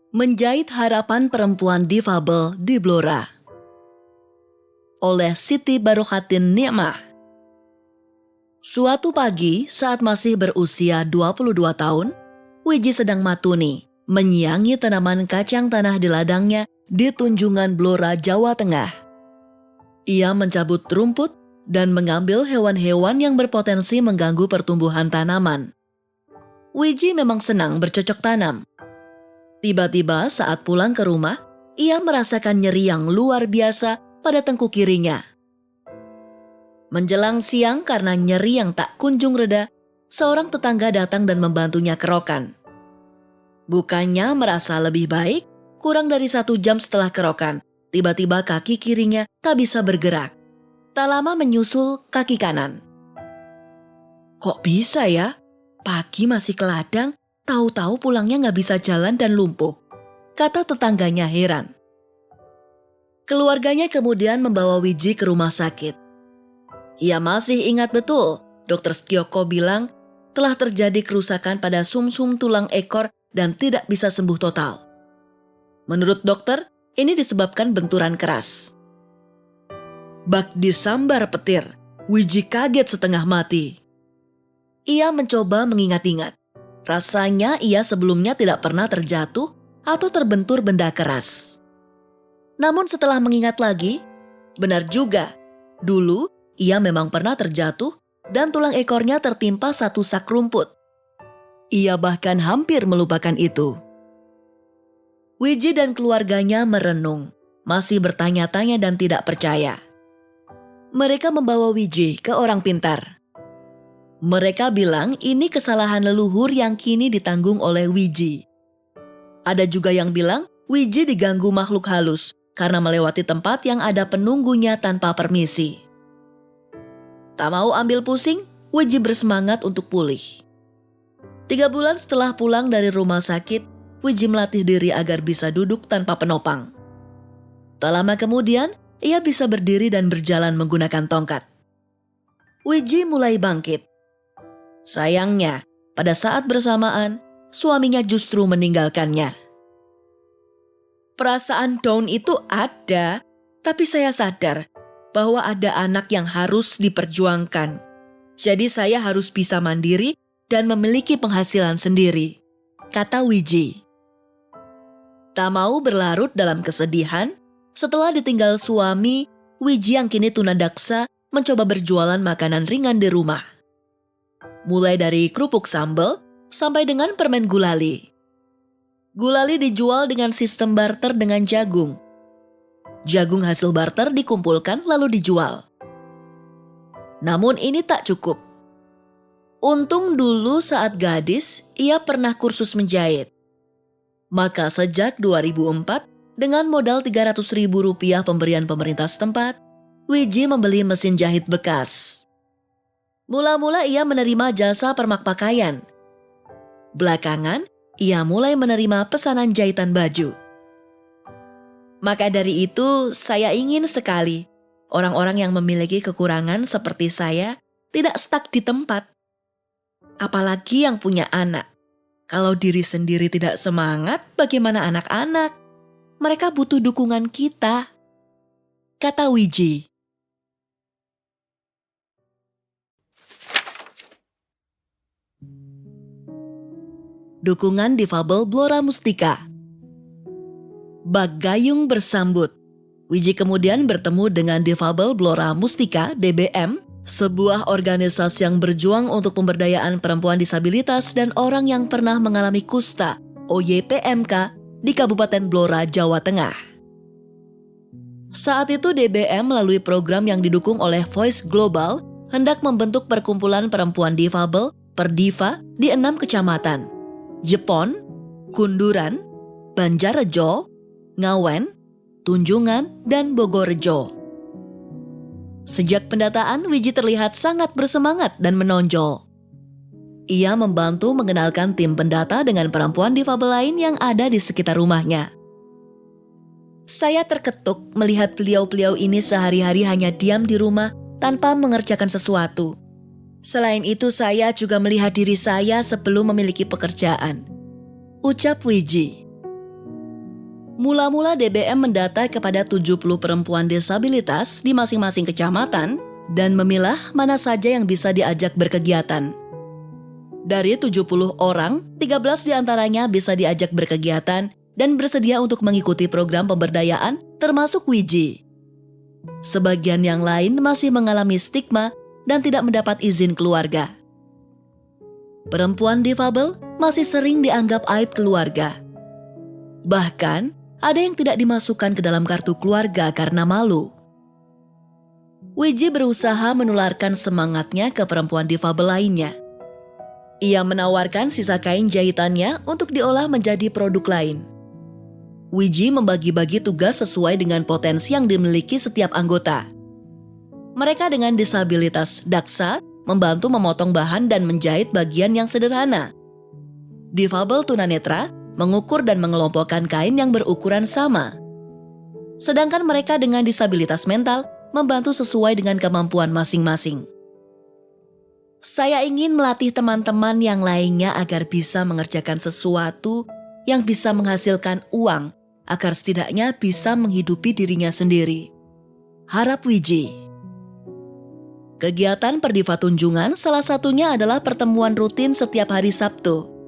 Menjahit harapan perempuan difabel di Blora oleh Siti Barokhatin Ni'mah. Suatu pagi saat masih berusia 22 tahun, Wiji sedang matuni menyiangi tanaman kacang tanah di ladangnya di Tunjungan Blora, Jawa Tengah. Ia mencabut rumput dan mengambil hewan-hewan yang berpotensi mengganggu pertumbuhan tanaman. Wiji memang senang bercocok tanam. Tiba-tiba saat pulang ke rumah, ia merasakan nyeri yang luar biasa pada tengkuk kirinya. Menjelang siang karena nyeri yang tak kunjung reda, seorang tetangga datang dan membantunya kerokan. Bukannya merasa lebih baik, kurang dari 1 jam setelah kerokan, tiba-tiba kaki kirinya tak bisa bergerak. Tak lama menyusul kaki kanan. Kok bisa ya? Pagi masih ke ladang, tahu-tahu pulangnya nggak bisa jalan dan lumpuh, kata tetangganya heran. Keluarganya kemudian membawa Wiji ke rumah sakit. Ia masih ingat betul, Dokter Setioko bilang telah terjadi kerusakan pada sumsum tulang ekor dan tidak bisa sembuh total. Menurut dokter, ini disebabkan benturan keras. Bak disambar petir, Wiji kaget setengah mati. Ia mencoba mengingat-ingat. Rasanya ia sebelumnya tidak pernah terjatuh atau terbentur benda keras. Namun setelah mengingat lagi, benar juga, dulu ia memang pernah terjatuh dan tulang ekornya tertimpa satu sak rumput. Ia bahkan hampir melupakan itu. Wiji dan keluarganya merenung, masih bertanya-tanya dan tidak percaya. Mereka membawa Wiji ke orang pintar. Mereka bilang ini kesalahan leluhur yang kini ditanggung oleh Wiji. Ada juga yang bilang Wiji diganggu makhluk halus karena melewati tempat yang ada penunggunya tanpa permisi. Tak mau ambil pusing, Wiji bersemangat untuk pulih. 3 bulan setelah pulang dari rumah sakit, Wiji melatih diri agar bisa duduk tanpa penopang. Tak lama kemudian, ia bisa berdiri dan berjalan menggunakan tongkat. Wiji mulai bangkit. Sayangnya, pada saat bersamaan, suaminya justru meninggalkannya. Perasaan down itu ada, tapi saya sadar bahwa ada anak yang harus diperjuangkan. Jadi saya harus bisa mandiri dan memiliki penghasilan sendiri, kata Wiji. Tak mau berlarut dalam kesedihan, setelah ditinggal suami, Wiji yang kini tunadaksa mencoba berjualan makanan ringan di rumah. Mulai dari kerupuk sambal sampai dengan permen gulali. Gulali dijual dengan sistem barter dengan jagung. Jagung hasil barter dikumpulkan lalu dijual. Namun ini tak cukup. Untung dulu saat gadis, ia pernah kursus menjahit. Maka sejak 2004, dengan modal Rp300.000 pemberian pemerintah setempat, Wiji membeli mesin jahit bekas. Mula-mula ia menerima jasa permak pakaian. Belakangan, ia mulai menerima pesanan jahitan baju. Maka dari itu, saya ingin sekali orang-orang yang memiliki kekurangan seperti saya tidak stuck di tempat. Apalagi yang punya anak. Kalau diri sendiri tidak semangat, bagaimana anak-anak? Mereka butuh dukungan kita, kata Wiji. Dukungan difabel Blora Mustika. Bak gayung bersambut. Wiji kemudian bertemu dengan difabel Blora Mustika (DBM), sebuah organisasi yang berjuang untuk pemberdayaan perempuan disabilitas dan orang yang pernah mengalami kusta (OYPMK) di Kabupaten Blora, Jawa Tengah. Saat itu DBM melalui program yang didukung oleh Voice Global hendak membentuk perkumpulan perempuan difabel (Perdiva) di 6 kecamatan. Jepon, Kunduran, Banjarrejo, Ngawen, Tunjungan, dan Bogorrejo. Sejak pendataan, Wiji terlihat sangat bersemangat dan menonjol. Ia membantu mengenalkan tim pendata dengan perempuan difabel lain yang ada di sekitar rumahnya. Saya terketuk melihat beliau-beliau ini sehari-hari hanya diam di rumah tanpa mengerjakan sesuatu. Selain itu saya juga melihat diri saya sebelum memiliki pekerjaan, ucap Wiji. Mula-mula DBM mendata kepada 70 perempuan disabilitas di masing-masing kecamatan dan memilah mana saja yang bisa diajak berkegiatan. Dari 70 orang, 13 diantaranya bisa diajak berkegiatan dan bersedia untuk mengikuti program pemberdayaan termasuk Wiji. Sebagian yang lain masih mengalami stigma dan tidak mendapat izin keluarga. Perempuan difabel masih sering dianggap aib keluarga. Bahkan, ada yang tidak dimasukkan ke dalam kartu keluarga karena malu. Wiji berusaha menularkan semangatnya ke perempuan difabel lainnya. Ia menawarkan sisa kain jahitannya untuk diolah menjadi produk lain. Wiji membagi-bagi tugas sesuai dengan potensi yang dimiliki setiap anggota. Mereka dengan disabilitas daksa membantu memotong bahan dan menjahit bagian yang sederhana. Difabel tunanetra mengukur dan mengelompokkan kain yang berukuran sama. Sedangkan mereka dengan disabilitas mental membantu sesuai dengan kemampuan masing-masing. Saya ingin melatih teman-teman yang lainnya agar bisa mengerjakan sesuatu yang bisa menghasilkan uang agar setidaknya bisa menghidupi dirinya sendiri. Harap Wiji. Kegiatan Perdiva Tunjungan salah satunya adalah pertemuan rutin setiap hari Sabtu.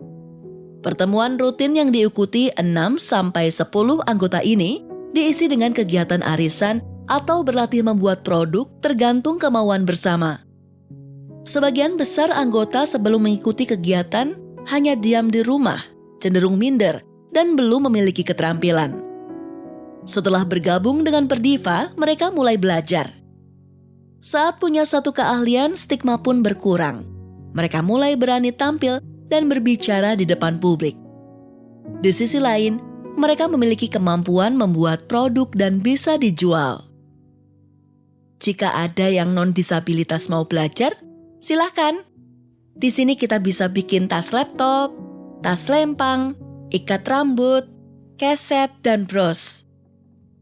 Pertemuan rutin yang diikuti 6-10 anggota ini diisi dengan kegiatan arisan atau berlatih membuat produk tergantung kemauan bersama. Sebagian besar anggota sebelum mengikuti kegiatan hanya diam di rumah, cenderung minder, dan belum memiliki keterampilan. Setelah bergabung dengan Perdiva, mereka mulai belajar. Saat punya satu keahlian, stigma pun berkurang. Mereka mulai berani tampil dan berbicara di depan publik. Di sisi lain, mereka memiliki kemampuan membuat produk dan bisa dijual. Jika ada yang non-disabilitas mau belajar, silakan. Di sini kita bisa bikin tas laptop, tas lempang, ikat rambut, keset, dan bros.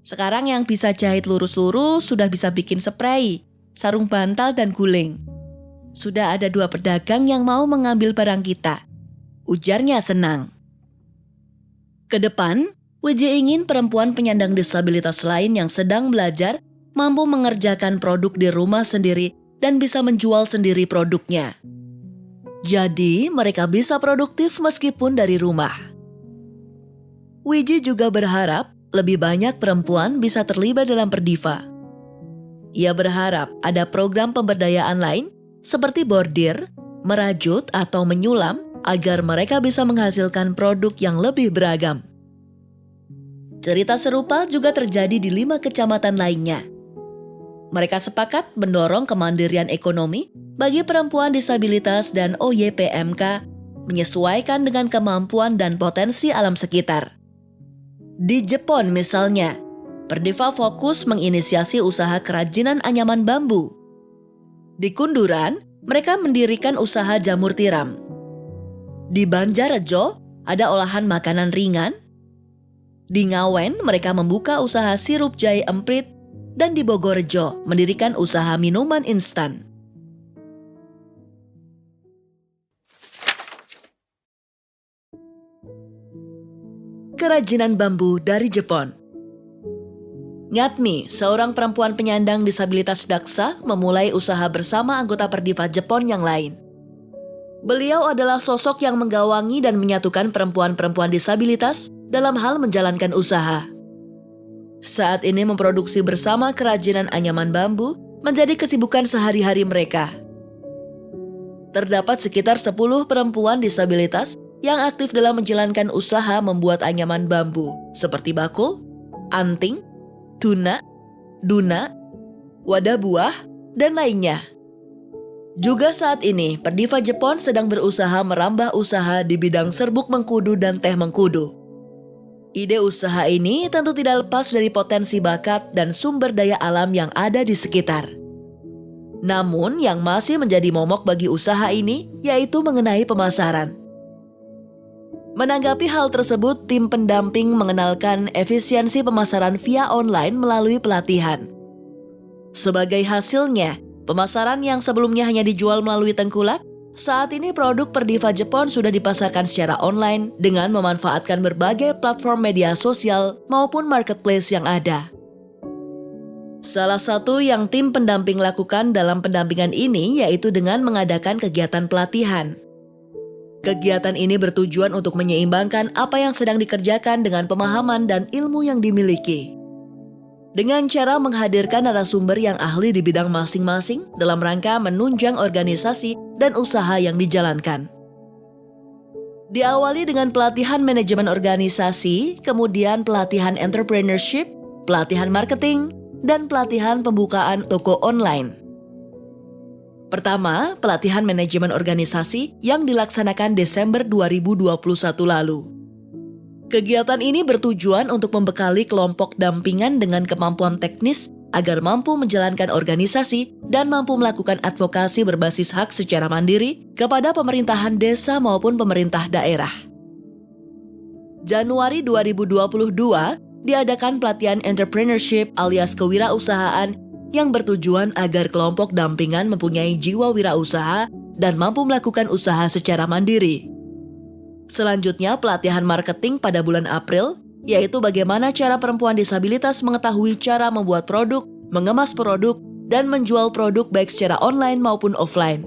Sekarang yang bisa jahit lurus-lurus sudah bisa bikin spray, sarung bantal, dan guling. Sudah ada 2 pedagang yang mau mengambil barang kita. Ujarnya senang. Kedepan, Wiji ingin perempuan penyandang disabilitas lain yang sedang belajar mampu mengerjakan produk di rumah sendiri dan bisa menjual sendiri produknya. Jadi, mereka bisa produktif meskipun dari rumah. Wiji juga berharap lebih banyak perempuan bisa terlibat dalam Perdiva. Ia berharap ada program pemberdayaan lain seperti bordir, merajut, atau menyulam agar mereka bisa menghasilkan produk yang lebih beragam. Cerita serupa juga terjadi di 5 kecamatan lainnya. Mereka sepakat mendorong kemandirian ekonomi bagi perempuan disabilitas dan OYPMK menyesuaikan dengan kemampuan dan potensi alam sekitar. Di Jepang misalnya, Perdiva fokus menginisiasi usaha kerajinan anyaman bambu. Di Kunduran, mereka mendirikan usaha jamur tiram. Di Banjarjo, ada olahan makanan ringan. Di Ngawen, mereka membuka usaha sirup jahe emprit. Dan di Bogorjo, mendirikan usaha minuman instan. Kerajinan bambu dari Jepang. Ngatmi, seorang perempuan penyandang disabilitas daksa, memulai usaha bersama anggota Perdiva Jepang yang lain. Beliau adalah sosok yang menggawangi dan menyatukan perempuan-perempuan disabilitas dalam hal menjalankan usaha. Saat ini memproduksi bersama kerajinan anyaman bambu menjadi kesibukan sehari-hari mereka. Terdapat sekitar 10 perempuan disabilitas yang aktif dalam menjalankan usaha membuat anyaman bambu seperti bakul, anting, tuna, duna, wadah buah, dan lainnya. Juga saat ini, Perdiva Jepang sedang berusaha merambah usaha di bidang serbuk mengkudu dan teh mengkudu. Ide usaha ini tentu tidak lepas dari potensi bakat dan sumber daya alam yang ada di sekitar. Namun yang masih menjadi momok bagi usaha ini yaitu mengenai pemasaran. Menanggapi hal tersebut, tim pendamping mengenalkan efisiensi pemasaran via online melalui pelatihan. Sebagai hasilnya, pemasaran yang sebelumnya hanya dijual melalui tengkulak, Saat ini produk Perdiva Jepon sudah dipasarkan secara online dengan memanfaatkan berbagai platform media sosial maupun marketplace yang ada. Salah satu yang tim pendamping lakukan dalam pendampingan ini yaitu dengan mengadakan kegiatan pelatihan. Kegiatan ini bertujuan untuk menyeimbangkan apa yang sedang dikerjakan dengan pemahaman dan ilmu yang dimiliki. Dengan cara menghadirkan narasumber yang ahli di bidang masing-masing dalam rangka menunjang organisasi dan usaha yang dijalankan. Diawali dengan pelatihan manajemen organisasi, kemudian pelatihan entrepreneurship, pelatihan marketing, dan pelatihan pembukaan toko online. Pertama, pelatihan manajemen organisasi yang dilaksanakan Desember 2021 lalu. Kegiatan ini bertujuan untuk membekali kelompok dampingan dengan kemampuan teknis agar mampu menjalankan organisasi dan mampu melakukan advokasi berbasis hak secara mandiri kepada pemerintahan desa maupun pemerintah daerah. Januari 2022, diadakan pelatihan entrepreneurship alias kewirausahaan yang bertujuan agar kelompok dampingan mempunyai jiwa wirausaha dan mampu melakukan usaha secara mandiri. Selanjutnya, pelatihan marketing pada bulan April, yaitu bagaimana cara perempuan disabilitas mengetahui cara membuat produk, mengemas produk, dan menjual produk baik secara online maupun offline.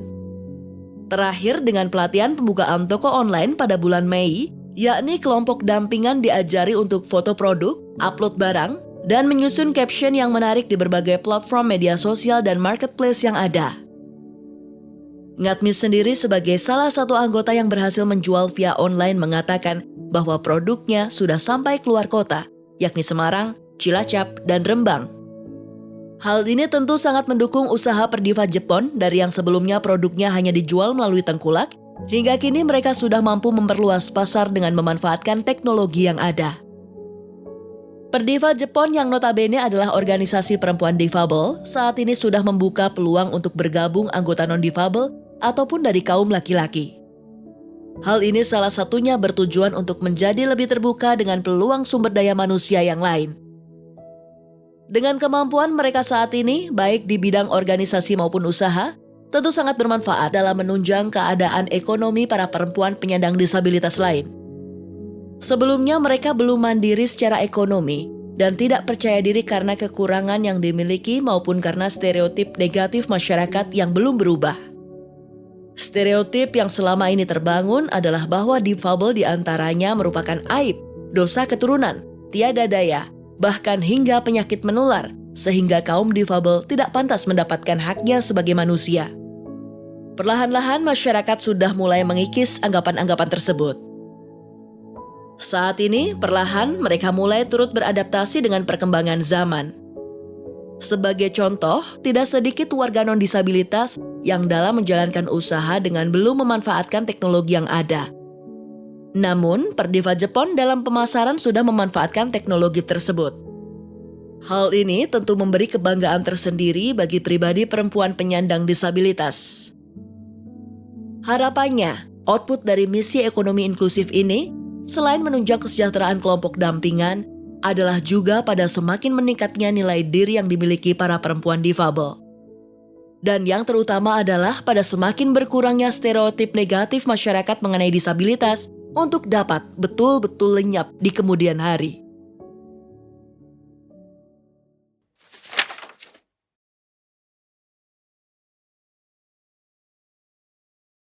Terakhir dengan pelatihan pembukaan toko online pada bulan Mei, yakni kelompok dampingan diajari untuk foto produk, upload barang, dan menyusun caption yang menarik di berbagai platform media sosial dan marketplace yang ada. Ngatmis sendiri sebagai salah satu anggota yang berhasil menjual via online mengatakan bahwa produknya sudah sampai keluar kota, yakni Semarang, Cilacap, dan Rembang. Hal ini tentu sangat mendukung usaha Perdiva Jepon dari yang sebelumnya produknya hanya dijual melalui tengkulak, hingga kini mereka sudah mampu memperluas pasar dengan memanfaatkan teknologi yang ada. Perdiva Jepon yang notabene adalah organisasi perempuan difabel, saat ini sudah membuka peluang untuk bergabung anggota non-difabel ataupun dari kaum laki-laki. Hal ini salah satunya bertujuan untuk menjadi lebih terbuka dengan peluang sumber daya manusia yang lain. Dengan kemampuan mereka saat ini, baik di bidang organisasi maupun usaha, tentu sangat bermanfaat dalam menunjang keadaan ekonomi para perempuan penyandang disabilitas lain. Sebelumnya mereka belum mandiri secara ekonomi dan tidak percaya diri karena kekurangan yang dimiliki maupun karena stereotip negatif masyarakat yang belum berubah. Stereotip yang selama ini terbangun adalah bahwa difabel diantaranya merupakan aib, dosa keturunan, tiada daya, bahkan hingga penyakit menular, sehingga kaum difabel tidak pantas mendapatkan haknya sebagai manusia. Perlahan-lahan masyarakat sudah mulai mengikis anggapan-anggapan tersebut. Saat ini, perlahan mereka mulai turut beradaptasi dengan perkembangan zaman. Sebagai contoh, tidak sedikit warga non-disabilitas yang dalam menjalankan usaha dengan belum memanfaatkan teknologi yang ada. Namun, Perdiva Jepon dalam pemasaran sudah memanfaatkan teknologi tersebut. Hal ini tentu memberi kebanggaan tersendiri bagi pribadi perempuan penyandang disabilitas. Harapannya, output dari misi ekonomi inklusif ini, selain menunjang kesejahteraan kelompok dampingan, adalah juga pada semakin meningkatnya nilai diri yang dimiliki para perempuan difabel. Dan yang terutama adalah pada semakin berkurangnya stereotip negatif masyarakat mengenai disabilitas untuk dapat betul-betul lenyap di kemudian hari.